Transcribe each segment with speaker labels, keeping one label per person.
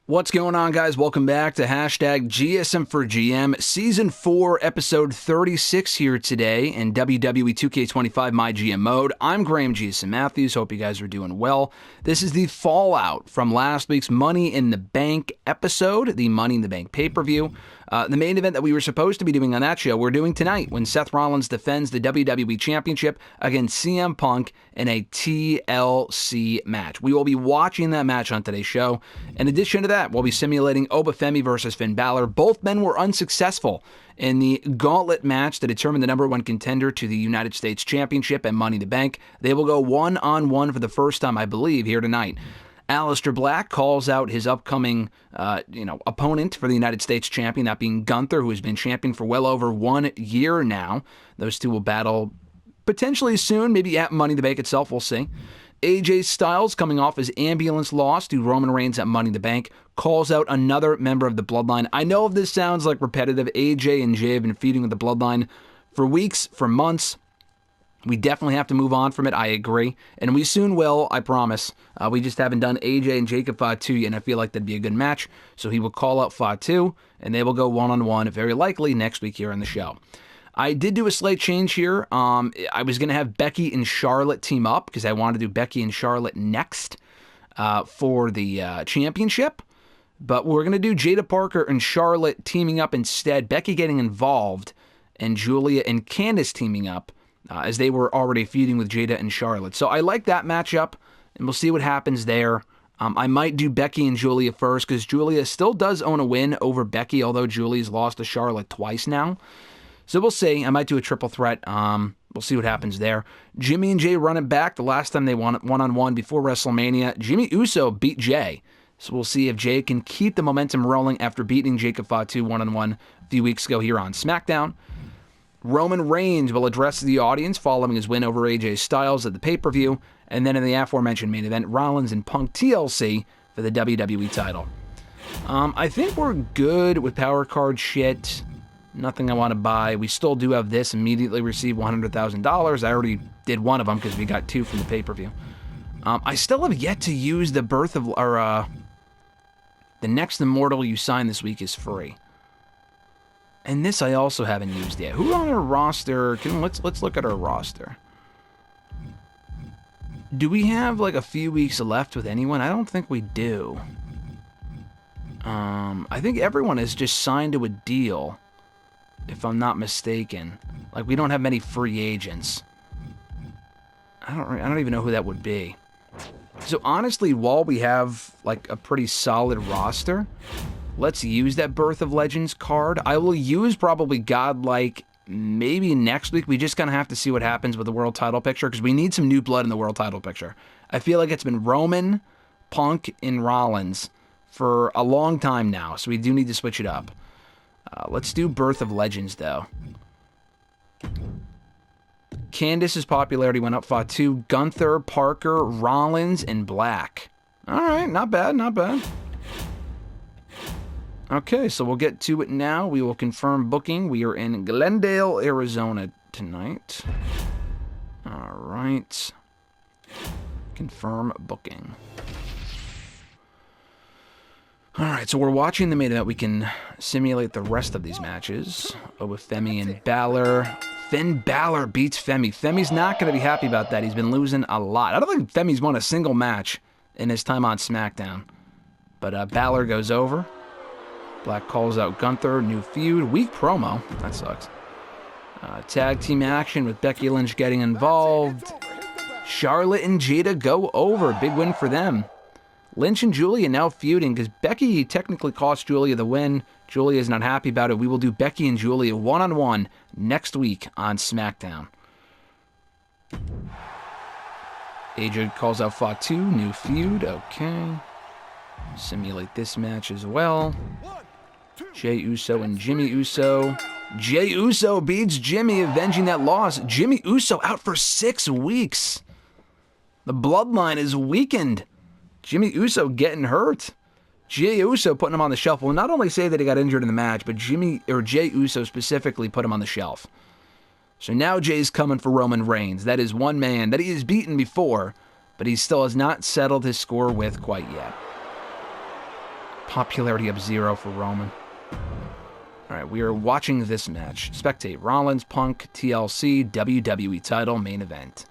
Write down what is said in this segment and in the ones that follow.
Speaker 1: What's going on, guys? Welcome back to hashtag GSM for GM, Season 4, Episode 36 here today in WWE 2K25 MyGM Mode. I'm Graham GSM Matthews. Hope you guys are doing well. This is the fallout from last week's Money in the Bank episode, the Money in the Bank pay-per-view. The main event that we were supposed to be doing on that show, we're doing tonight when Seth Rollins defends the WWE Championship against CM Punk in a TLC match. We will be watching that match on today's show. In addition to that, we'll be simulating Obafemi versus Finn Balor. Both men were unsuccessful in the gauntlet match to determine the number one contender to the United States Championship and Money in the Bank. They will go one-on-one for the first time, I believe, here tonight. Aleister Black calls out his upcoming, opponent for the United States champion, that being Gunther, who has been champion for well over 1 year now. Those two will battle potentially soon, maybe at Money in the Bank itself, we'll see. AJ Styles, coming off his ambulance loss to Roman Reigns at Money in the Bank, calls out another member of the Bloodline. I know if this sounds like repetitive, AJ and Jay have been feuding with the Bloodline for weeks, for months. We definitely have to move on from it, I agree. And we soon will, I promise. We just haven't done AJ and Jacob Fatu yet, and I feel like that'd be a good match. So he will call out Fatu, and they will go one-on-one, very likely, next week here on the show. I did do a slight change here. I was going to have Becky and Charlotte team up, because I wanted to do Becky and Charlotte next for the championship. But we're going to do Jada Parker and Charlotte teaming up instead. Becky getting involved, and Julia and Candice teaming up. As they were already feuding with Jada and Charlotte. So I like that matchup, and we'll see what happens there. I might do Becky and Julia first, because Julia still does own a win over Becky, although Julia's lost to Charlotte twice now. So we'll see. I might do a triple threat. We'll see what happens there. Jimmy and Jay run it back. The last time they won one-on-one before WrestleMania, Jimmy Uso beat Jay. So we'll see if Jay can keep the momentum rolling after beating Jacob Fatu one-on-one a few weeks ago here on SmackDown. Roman Reigns will address the audience following his win over AJ Styles at the pay-per-view, and then in the aforementioned main event, Rollins and Punk TLC for the WWE title. I think we're good with power card shit. Nothing I want to buy. We still do have this, immediately receive $100,000. I already did one of them because we got two from the pay-per-view. I still have yet to use the the next Immortal you sign this week is free. And this I also haven't used yet. Who on our roster? Let's look at our roster. Do we have like a few weeks left with anyone? I don't think we do. I think everyone is just signed to a deal, if I'm not mistaken. Like, we don't have many free agents. I don't even know who that would be. So honestly, while we have like a pretty solid roster, let's use that Birth of Legends card. I will use probably Godlike maybe next week. We just kind of have to see what happens with the world title picture, because we need some new blood in the world title picture. I feel like it's been Roman, Punk, and Rollins for a long time now, so we do need to switch it up. Let's do Birth of Legends, though. Candice's popularity went up. Fatu, Gunther, Parker, Rollins, and Black. All right, not bad, not bad. Okay, so we'll get to it now. We will confirm booking. We are in Glendale, Arizona tonight. All right. Confirm booking. All right, so we're watching the main event. We can simulate the rest of these matches. Obafemi and Balor. Finn Balor beats Femi. Femi's not going to be happy about that. He's been losing a lot. I don't think Femi's won a single match in his time on SmackDown. But Balor goes over. Black calls out Gunther, new feud, weak promo. That sucks. Tag team action with Becky Lynch getting involved. Charlotte and Jada go over. Big win for them. Lynch and Julia now feuding because Becky technically cost Julia the win. Julia is not happy about it. We will do Becky and Julia one-on-one next week on SmackDown. AJ calls out Fatu, new feud. Okay. Simulate this match as well. Jey Uso and Jimmy Uso. Jey Uso beats Jimmy, avenging that loss. Jimmy Uso out for 6 weeks. The bloodline is weakened. Jimmy Uso getting hurt. Jey Uso putting him on the shelf. Will not only say that he got injured in the match, but Jey Uso specifically put him on the shelf. So now Jay's coming for Roman Reigns. That is one man that he has beaten before, but he still has not settled his score with quite yet. Popularity up 0 for Roman. All right, we are watching this match. Spectate. Rollins, Punk, TLC, WWE title, main event.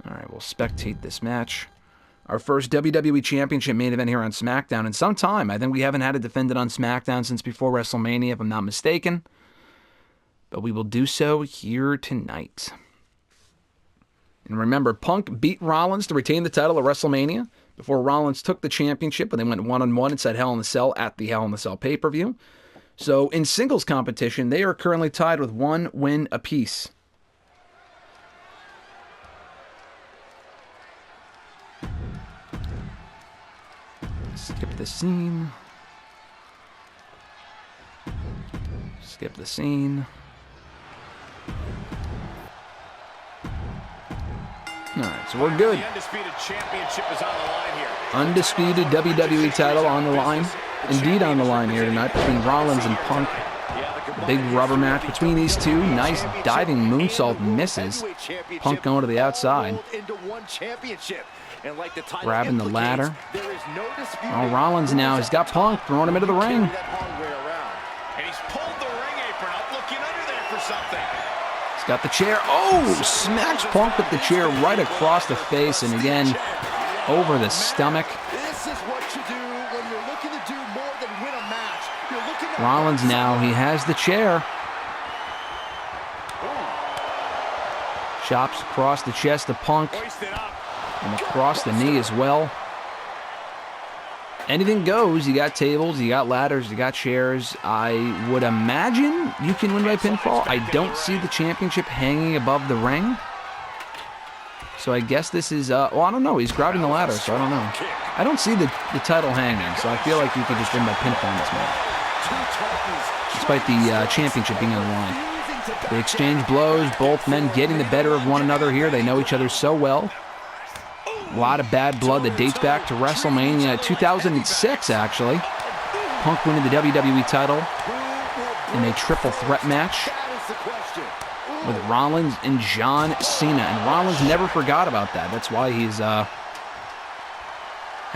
Speaker 1: All right, we'll spectate this match. Our first WWE Championship main event here on SmackDown in some time. I think we haven't had it defended on SmackDown since before WrestleMania, if I'm not mistaken. But we will do so here tonight. And remember, Punk beat Rollins to retain the title at WrestleMania before Rollins took the championship, and they went one-on-one inside Hell in a Cell at the Hell in a Cell pay-per-view. So in singles competition, they are currently tied with 1 win apiece. Skip the scene. Skip the scene. Alright, so we're good.
Speaker 2: The Undisputed Championship is on the line here.
Speaker 1: Undisputed WWE title on the line. Indeed on the line here tonight between Rollins and Punk. The big rubber match between these two. Nice diving moonsault misses. Punk going to the outside. Grabbing the ladder. Oh, Rollins now has got Punk, throwing him into the ring.
Speaker 2: And he's pulled the ring apron up, looking under there for something.
Speaker 1: He's got the chair. Oh, smacks Punk with the chair right across the face, and again, over the stomach.
Speaker 3: This is what you do when you're looking to do more than win a match. You're looking to
Speaker 1: Rollins now, he has the chair. Chops across the chest of Punk. And across the knee as well. Anything goes. You got tables, you got ladders, you got chairs. I would imagine you can win by pinfall. I don't see the championship hanging above the ring. So I guess this is, well, I don't know. He's grabbing the ladder, so I don't know. I don't see the title hanging, so I feel like you could just win by pinfall in this match. Despite the championship being on the line. They exchange blows, both men getting the better of one another here. They know each other so well. A lot of bad blood that dates back to WrestleMania 2006, actually. Punk winning the WWE title in a triple threat match with Rollins and John Cena. And Rollins never forgot about that. That's why he's had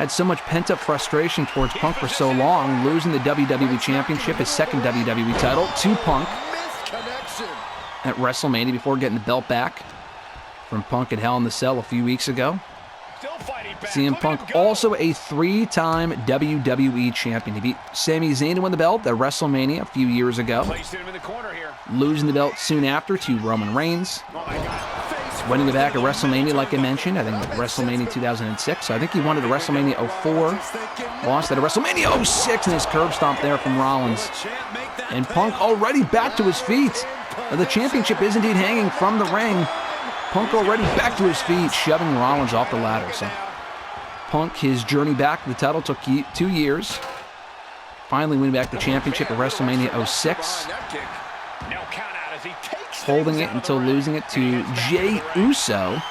Speaker 1: so much pent-up frustration towards Punk for so long, losing the WWE Championship, his second WWE title, to Punk at WrestleMania before getting the belt back from Punk at Hell in the Cell a few weeks ago. CM Punk, also a 3-time WWE champion. He beat Sami Zayn to win the belt at WrestleMania a few years ago. Losing the belt soon after to Roman Reigns. Winning it back at WrestleMania, like I mentioned, I think WrestleMania 2006. So I think he won it at WrestleMania 04. Lost at WrestleMania 06, and his curb stomp there from Rollins. And Punk already back to his feet. The championship is indeed hanging from the ring. Punk already back to his feet, shoving Rollins off the ladder. So Punk, his journey back to the title took 2 years. Finally winning back the championship at WrestleMania 06. Holding it until losing it to Jey Uso.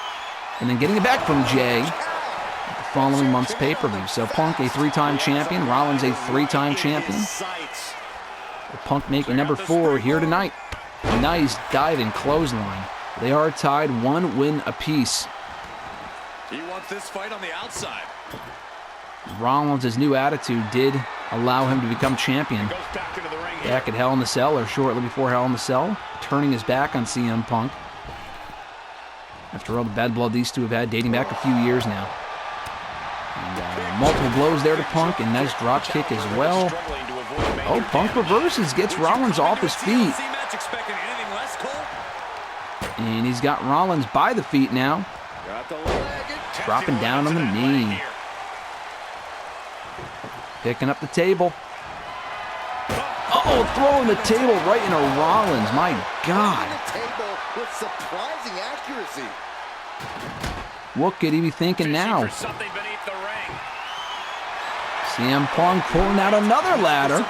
Speaker 1: And then getting it back from Jey at the following month's pay-per-view. So Punk, a 3-time champion. Rollins, a 3-time champion. With Punk making number 4 here tonight. Nice diving clothesline. They are tied 1 win apiece.
Speaker 2: He wants this fight on the outside.
Speaker 1: Rollins' new attitude did allow him to become champion. Back at Hell in the Cell, or shortly before Hell in the Cell, turning his back on CM Punk. After all the bad blood these two have had dating back a few years now. And, multiple blows there to Punk, and nice drop kick as well. Oh, Punk reverses, gets Rollins off his feet. And he's got Rollins by the feet now. Dropping down on the knee. Picking up the table. Uh-oh, throwing the table right into Rollins. My God. What could he be thinking now? CM Punk pulling out another ladder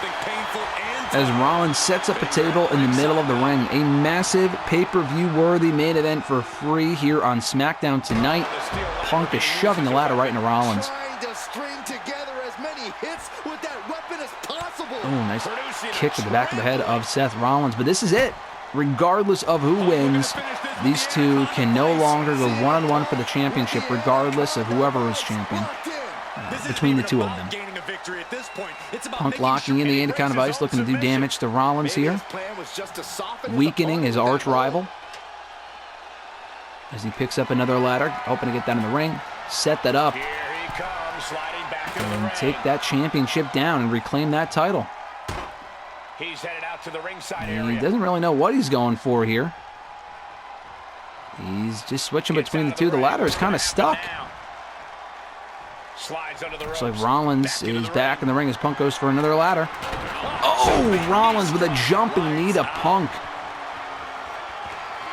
Speaker 1: as Rollins sets up a table in the middle of the ring. A massive pay-per-view worthy main event for free here on SmackDown tonight. Punk is shoving the ladder right into Rollins. Oh, nice kick to the back of the head of Seth Rollins. But this is it. Regardless of who wins, these two can no longer go one-on-one for the championship, regardless of whoever is champion. between the two of them. Punk locking in the Anaconda Vice, looking to do damage to Rollins here, weakening his arch rival as he picks up another ladder, hoping to get down in the ring, set that up, and take that championship down and reclaim that title.
Speaker 2: He's headed out to the ringside
Speaker 1: And he
Speaker 2: area.
Speaker 1: doesn't really know what he's going for here. He's just switching between the two. The ladder is kind of stuck. Looks like Rollins is back in the ring as Punk goes for another ladder. Oh, Rollins with a jumping knee to Punk.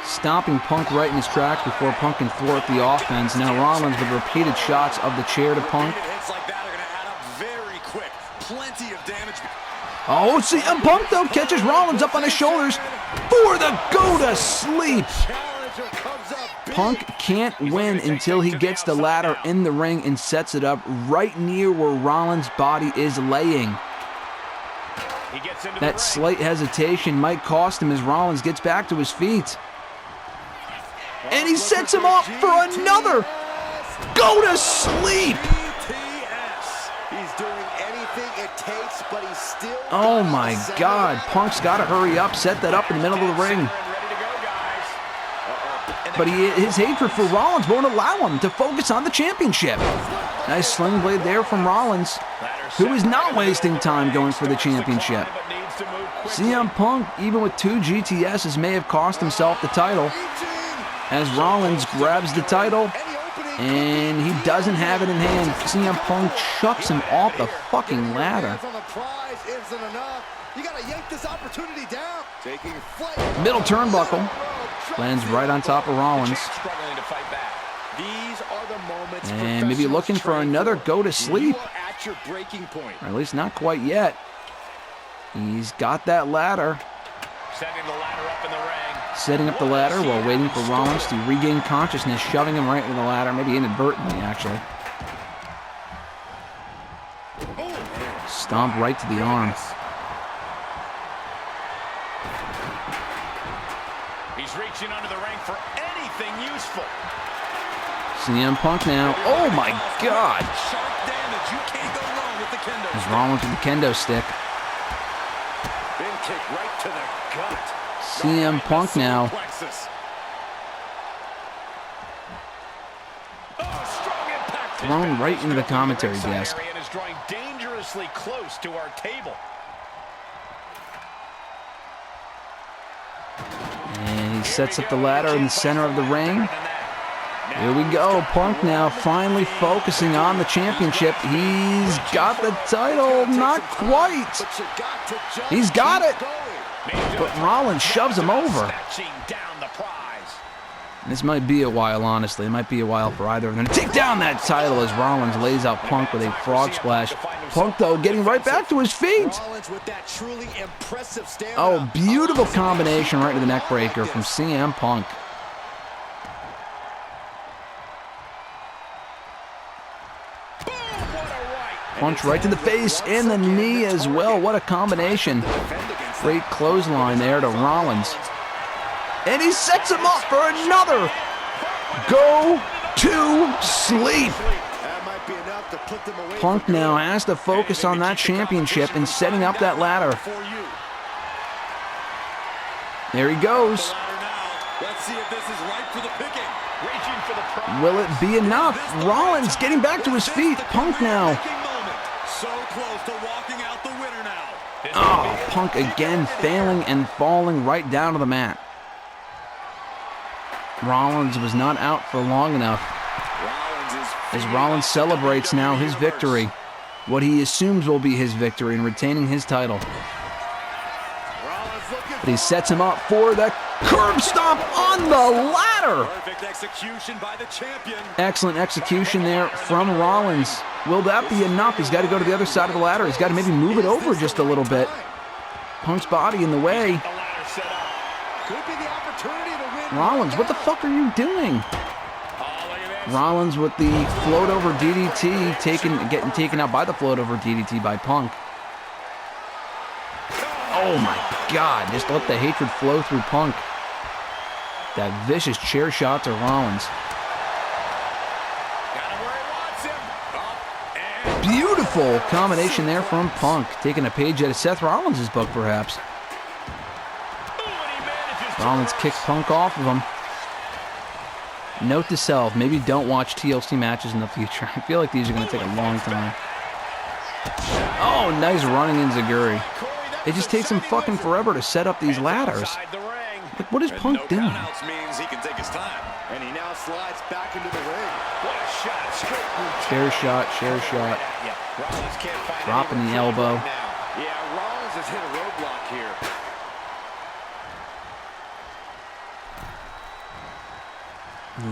Speaker 1: Stomping Punk right in his tracks before Punk can thwart the offense. Now Rollins with repeated shots of the chair to Punk. Oh, CM Punk, though, catches Rollins up on his shoulders for the go-to-sleep. Punk can't win until he gets the ladder in the ring and sets it up right near where Rollins' body is laying. That slight hesitation might cost him as Rollins gets back to his feet. And he sets him up for another go-to-sleep. Oh my God, Punk's got to hurry up, set that up in the middle of the ring. But his hatred for Rollins won't allow him to focus on the championship. Nice sling blade there from Rollins, who is not wasting time going for the championship. CM Punk, even with 2 GTSs, may have cost himself the title, as Rollins grabs the title, and he doesn't have it in hand. CM Punk chucks him off the fucking ladder. Middle turnbuckle. Lands right on top of Rollins. And maybe looking for another go-to-sleep. Or at least not quite yet. He's got that ladder. Setting up the ladder while waiting for Rollins to regain consciousness, shoving him right into the ladder, maybe inadvertently, actually. Stomp right to the arm.
Speaker 2: He's reaching under the ring for anything useful.
Speaker 1: CM Punk now. Oh my God! There's Rollins with the kendo stick.
Speaker 2: Kick right to the gut.
Speaker 1: CM Punk now. Thrown right into the commentary desk.
Speaker 2: And is drawing dangerously close to our table.
Speaker 1: And he sets up the ladder in the center of the ring. Here we go. Punk now finally focusing on the championship. He's got the title. Not quite. He's got it. But Rollins shoves him over. This might be a while, honestly. It might be a while for either of them to take down that title as Rollins lays out Punk with a frog splash. Punk, though, getting right back to his feet. Oh, beautiful combination right to the neck breaker from CM Punk. Punch right to the face and the knee as well. What a combination. Great clothesline there to Rollins. And he sets him up for another go-to-sleep. Punk now has to focus on that championship and setting up that ladder. There he goes. Will it be enough? Rollins getting back to his feet. Punk now. Oh, Punk again failing and falling right down to the mat. Rollins was not out for long enough. As Rollins celebrates now his victory, what he assumes will be his victory in retaining his title. But he sets him up for the curb stomp on the ladder. Excellent execution there from Rollins. Will that be enough? He's got to go to the other side of the ladder. He's got to maybe move it over just a little bit. Punk's body in the way. Rollins, what the fuck are you doing? Rollins with the float over DDT, getting taken out by the float over DDT by Punk. Oh my God, just let the hatred flow through Punk. That vicious chair shot to Rollins. Beautiful combination there from Punk. Taking a page out of Seth Rollins' book, perhaps. Rollins kicks Punk off of him. Note to self, maybe don't watch TLC matches in the future. I feel like these are going to take a long time. Oh, nice running Enziguri. It just takes him fucking forever to set up these ladders. Like, what is Punk doing?
Speaker 3: And he now slides back into the ring.
Speaker 2: What a shot. Straight.
Speaker 1: Chair shot, chair shot. Dropping the elbow.
Speaker 3: Yeah, Rollins has hit a roadblock here.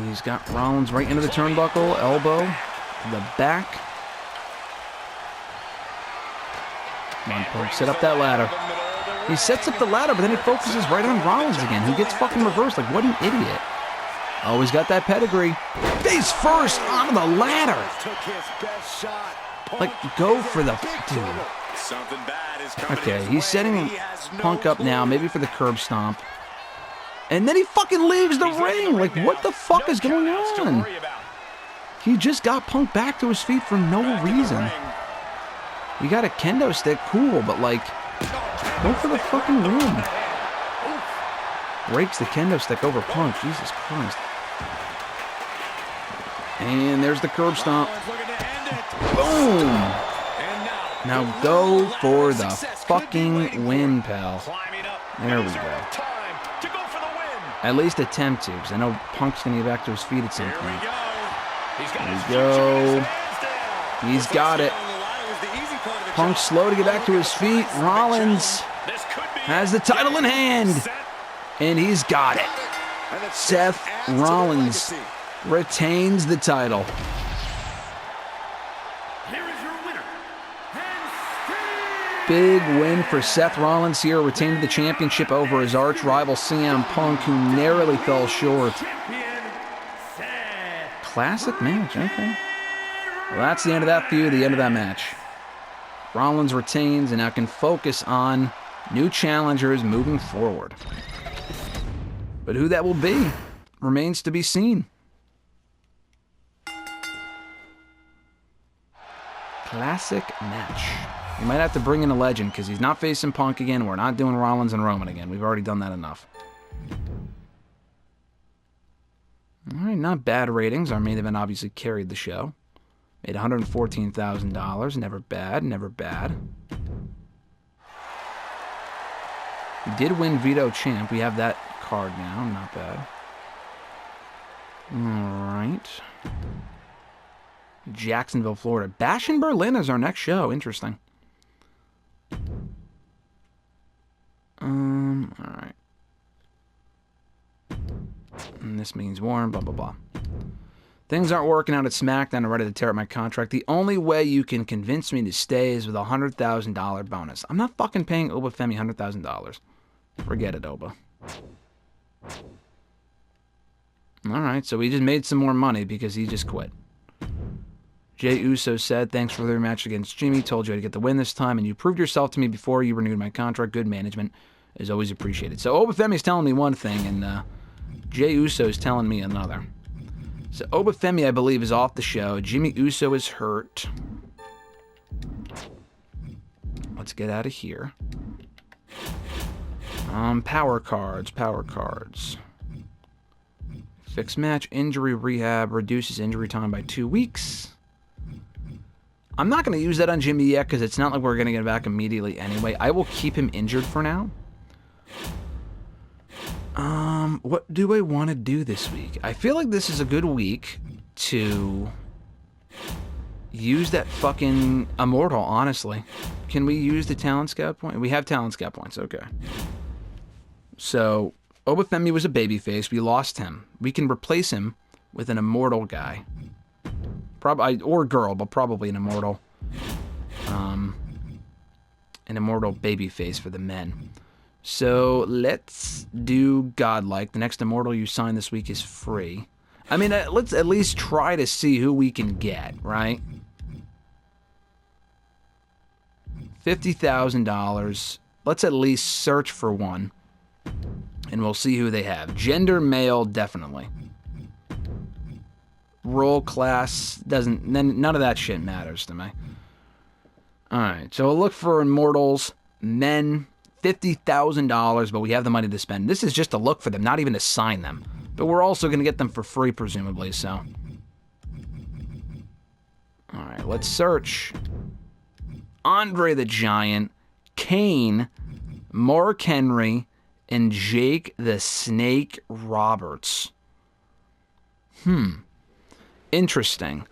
Speaker 1: He's got Rollins right into the turnbuckle, elbow, the back. Come on, Punk, set up that ladder. He sets up the ladder, but then he focuses right on Rollins again, who gets fucking reversed. Like, what an idiot. Oh, he's got that pedigree. Face first onto the ladder. Like, go for the... Dude. Okay, he's setting Punk up now, maybe for the curb stomp. And then he fucking leaves the ring. Like, what the fuck is going on? He just got Punk back to his feet for no reason. You got a kendo stick, cool, but like, go for the fucking win. Breaks the kendo stick over Punk. Jesus Christ. And there's the curb stomp. Boom. Now go for the fucking win, pal. There we go. At least attempt to, because I know Punk's going to get back to his feet at some point. There we go. He's got it. Punk's slow to get back to his feet. Rollins has the title in hand. And he's got it. Seth Rollins retains the title. Big win for Seth Rollins here, retained the championship over his arch rival CM Punk, who narrowly fell short. Classic match, okay. Well, that's the end of that feud, the end of that match. Rollins retains and now can focus on new challengers moving forward. But who that will be remains to be seen. Classic match. We might have to bring in a legend because he's not facing Punk again. We're not doing Rollins and Roman again. We've already done that enough. All right, not bad ratings. Our main event obviously carried the show. Made $114,000. Never bad, never bad. We did win Veto Champ. We have that card now. Not bad. All right. Jacksonville, Florida. Bash in Berlin is our next show. Interesting. Alright. And this means Warren, blah, blah, blah. Things aren't working out at SmackDown. I'm ready to tear up my contract. The only way you can convince me to stay is with a $100,000 bonus. I'm not fucking paying Oba Femi $100,000. Forget it, Oba. Alright, so we just made some more money because he just quit. Jey Uso said, thanks for the rematch against Jimmy. Told you I'd get the win this time, and you proved yourself to me before you renewed my contract. Good management is always appreciated. So Oba Femi's telling me one thing, and Jey Uso's telling me another. So Oba Femi, I believe, is off the show. Jimmy Uso is hurt. Let's get out of here. Power cards, power cards. Fixed match, injury rehab, reduces injury time by 2 weeks. I'm not going to use that on Jimmy yet because it's not like we're going to get back immediately anyway. I will keep him injured for now. What do I want to do this week? I feel like this is a good week to use that fucking Immortal, honestly. Can we use the Talent Scout point? We have Talent Scout points, okay. So, Oba Femi was a babyface. We lost him. We can replace him with an Immortal guy. Probably, or girl, but probably an Immortal. An Immortal babyface for the men. So, let's do Godlike. The next Immortal you sign this week is free. I mean, let's at least try to see who we can get, right? $50,000. Let's at least search for one. And we'll see who they have. Gender male, definitely. Role class doesn't, none of that shit matters to me. All right, so we'll look for Immortals, men, $50,000, but we have the money to spend. This is just a look for them, not even to sign them. But we're also going to get them for free, presumably, so. All right, let's search. Andre the Giant, Kane, Mark Henry, and Jake the Snake Roberts. Interesting.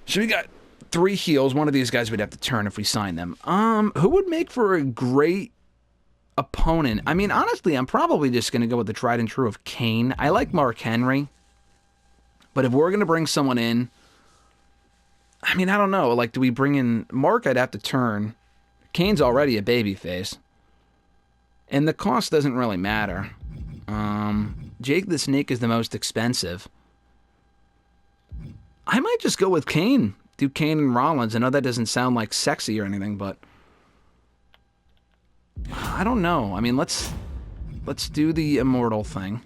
Speaker 1: So we got 3 heels. One of these guys we'd have to turn if we sign them. Who would make for a great opponent? I mean, honestly, I'm probably just going to go with the tried and true of Kane. I like Mark Henry. But if we're going to bring someone in, I mean, I don't know. Like, do we bring in Mark? I'd have to turn. Kane's already a babyface. And the cost doesn't really matter. Jake the Snake is the most expensive. I might just go with Kane. Do Kane and Rollins. I know that doesn't sound like sexy or anything, but I don't know. I mean, let's do the Immortal thing.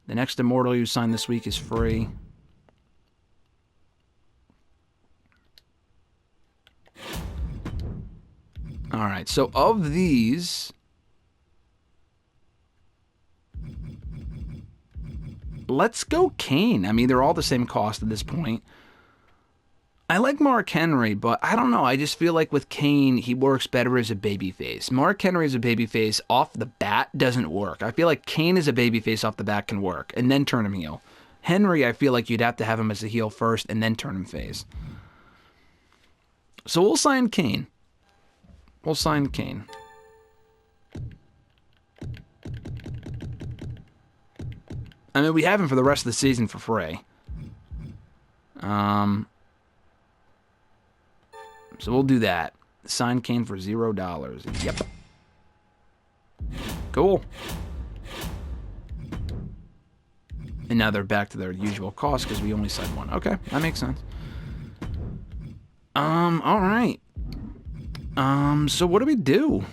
Speaker 1: The next Immortal you sign this week is free. All right, so of these, let's go Kane. I mean, they're all the same cost at this point. I like Mark Henry, but I don't know. I just feel like with Kane, he works better as a babyface. Mark Henry as a babyface off the bat doesn't work. I feel like Kane as a babyface off the bat can work, and then turn him heel. Henry, I feel like you'd have to have him as a heel first, and then turn him face. So we'll sign Kane. We'll sign Kane. I mean, we have him for the rest of the season for free. So we'll do that. Sign Kane for $0. Yep. Cool. And now they're back to their usual cost because we only signed one. Okay, that makes sense. All right. So what do we do?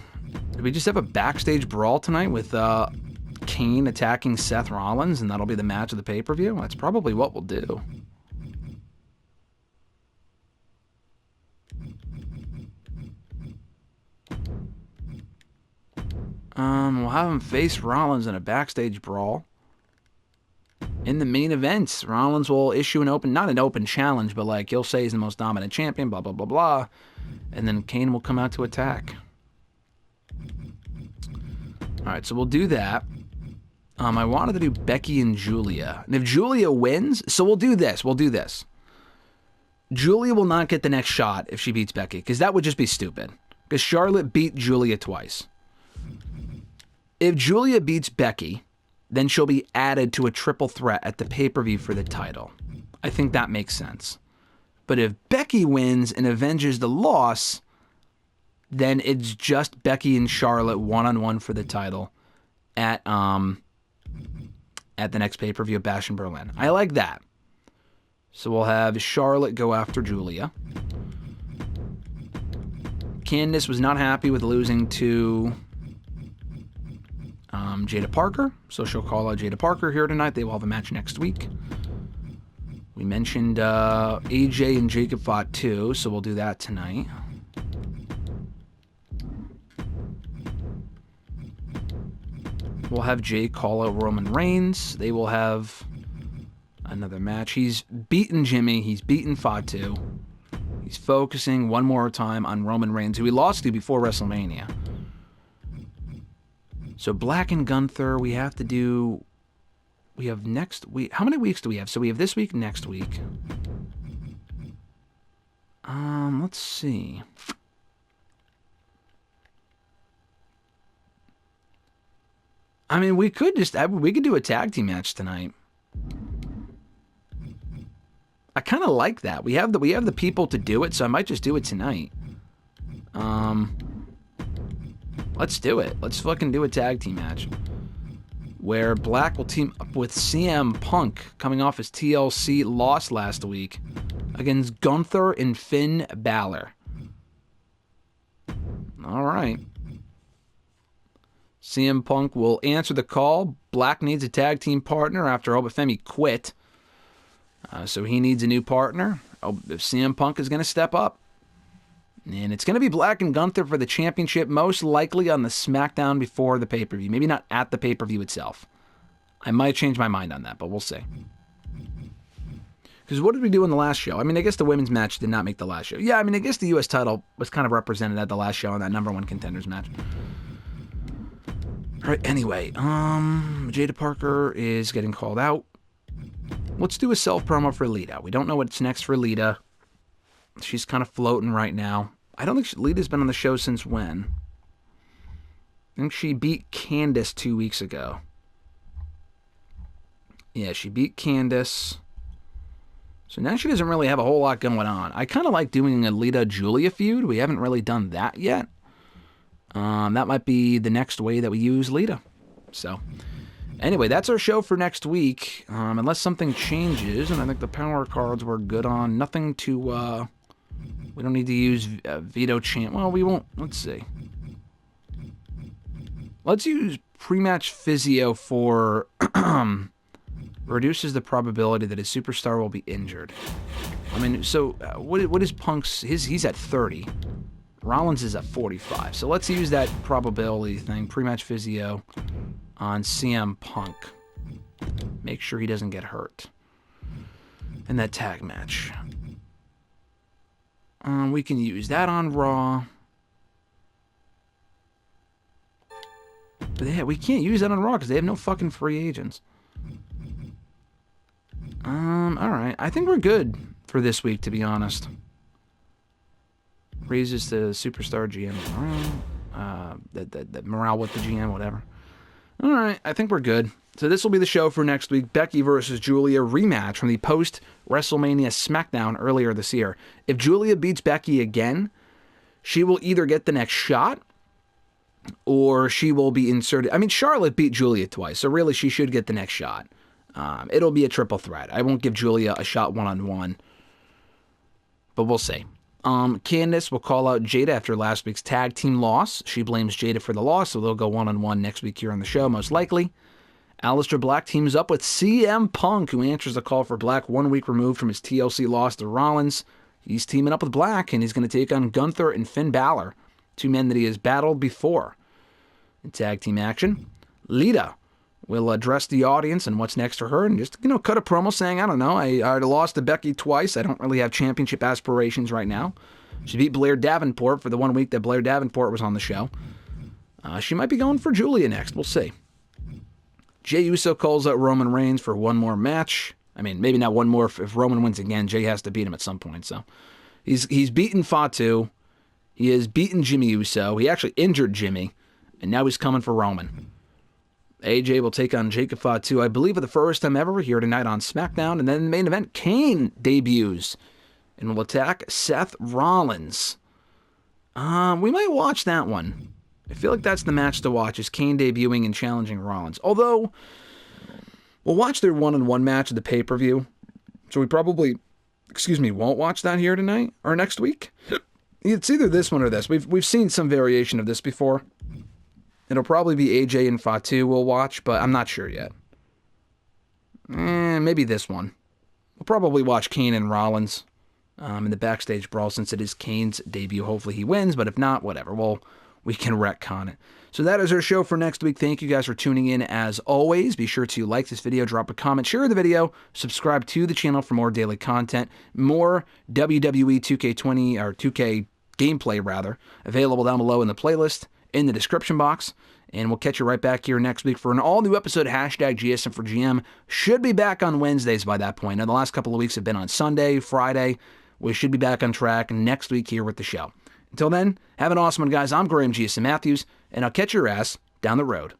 Speaker 1: Do we just have a backstage brawl tonight with Kane attacking Seth Rollins, and that'll be the match of the pay-per-view? That's probably what we'll do. We'll have him face Rollins in a backstage brawl. In the main events, Rollins will issue not an open challenge, but like he'll say he's the most dominant champion, blah, blah, blah, blah. And then Kane will come out to attack. All right, so we'll do that. I wanted to do Becky and Julia. And if Julia wins, so we'll do this. Julia will not get the next shot if she beats Becky, because that would just be stupid. Because Charlotte beat Julia twice. If Julia beats Becky, then she'll be added to a triple threat at the pay-per-view for the title. I think that makes sense. But if Becky wins and avenges the loss, then it's just Becky and Charlotte one-on-one for the title at the next pay-per-view of Bash in Berlin. I like that. So we'll have Charlotte go after Julia. Candice was not happy with losing to Jada Parker, so she'll call out Jada Parker here tonight. They will have a match next week. We mentioned AJ and Jacob fought too, so we'll do that tonight. We'll have Jay call out Roman Reigns. They will have another match. He's beaten Jimmy. He's beaten Fatu. He's focusing one more time on Roman Reigns, who he lost to before WrestleMania. So Black and Gunther, we have to do... We have next week... How many weeks do we have? So we have this week, next week. Let's see. I mean, we could do a tag team match tonight. I kind of like that. We have the people to do it, so I might just do it tonight. Let's do it. Let's fucking do a tag team match where Black will team up with CM Punk coming off his TLC loss last week against Gunther and Finn Balor. All right. CM Punk will answer the call. Black needs a tag team partner after Obafemi quit. So he needs a new partner. if CM Punk is going to step up. And it's going to be Black and Gunther for the championship, most likely on the SmackDown before the pay-per-view. Maybe not at the pay-per-view itself. I might change my mind on that, but we'll see. Because what did we do in the last show? I mean, I guess the women's match did not make the last show. Yeah, I mean, I guess the U.S. title was kind of represented at the last show in that number 1 contenders match. All right, anyway, Jada Parker is getting called out. Let's do a self-promo for Lita. We don't know what's next for Lita. She's kind of floating right now. I don't think Lita's been on the show since when? I think she beat Candice 2 weeks ago. Yeah, she beat Candice. So now she doesn't really have a whole lot going on. I kind of like doing a Lita-Julia feud. We haven't really done that yet. That might be the next way that we use Lita. So, anyway, that's our show for next week. Unless something changes, and I think the power cards we're good on. Nothing to, we don't need to use Veto Champ. Well, we won't. Let's see. Let's use pre-match physio for... reduces the probability that his superstar will be injured. I mean, so what is Punk's... He's at 30. Rollins is at 45. So let's use that probability thing, pre-match physio, on CM Punk. Make sure he doesn't get hurt in that tag match. We can use that on Raw. But we can't use that on Raw because they have no fucking free agents. Alright. I think we're good for this week, to be honest. Raises the superstar GM morale. That morale with the GM, whatever. Alright, I think we're good. So this will be the show for next week. Becky versus Julia rematch from the post-WrestleMania SmackDown earlier this year. If Julia beats Becky again, she will either get the next shot or she will be inserted. I mean, Charlotte beat Julia twice, so really she should get the next shot. It'll be a triple threat. I won't give Julia a shot one-on-one, but we'll see. Candice will call out Jada after last week's tag team loss. She blames Jada for the loss, so they'll go one-on-one next week here on the show, most likely. Aleister Black teams up with CM Punk, who answers the call for Black 1 week removed from his TLC loss to Rollins. He's teaming up with Black, and he's going to take on Gunther and Finn Balor, 2 men that he has battled before. In tag team action, Lita will address the audience and what's next for her and just, cut a promo saying, I don't know, I lost to Becky twice. I don't really have championship aspirations right now. She beat Blair Davenport for the 1 week that Blair Davenport was on the show. She might be going for Julia next. We'll see. Jey Uso calls out Roman Reigns for one more match. I mean, maybe not one more. If Roman wins again, Jey has to beat him at some point. So he's beaten Fatu. He has beaten Jimmy Uso. He actually injured Jimmy. And now he's coming for Roman. AJ will take on Jacob Fatu, I believe, for the first time ever here tonight on SmackDown. And then in the main event, Kane debuts and will attack Seth Rollins. We might watch that one. I feel like that's the match to watch, is Kane debuting and challenging Rollins. Although, we'll watch their one-on-one match at the pay-per-view. So we probably, won't watch that here tonight or next week. It's either this one or this. We've seen some variation of this before. It'll probably be AJ and Fatu we'll watch, but I'm not sure yet. Maybe this one. We'll probably watch Kane and Rollins in the backstage brawl since it is Kane's debut. Hopefully he wins, but if not, whatever. We can retcon it. So that is our show for next week. Thank you guys for tuning in as always. Be sure to like this video, drop a comment, share the video, subscribe to the channel for more daily content, more WWE 2K20 or 2K gameplay rather, available down below in the playlist, in the description box, and we'll catch you right back here next week for an all-new episode of #GSM4GM. Should be back on Wednesdays by that point. Now, the last couple of weeks have been on Sunday, Friday. We should be back on track next week here with the show. Until then, have an awesome one, guys. I'm Graham GSM Matthews, and I'll catch your ass down the road.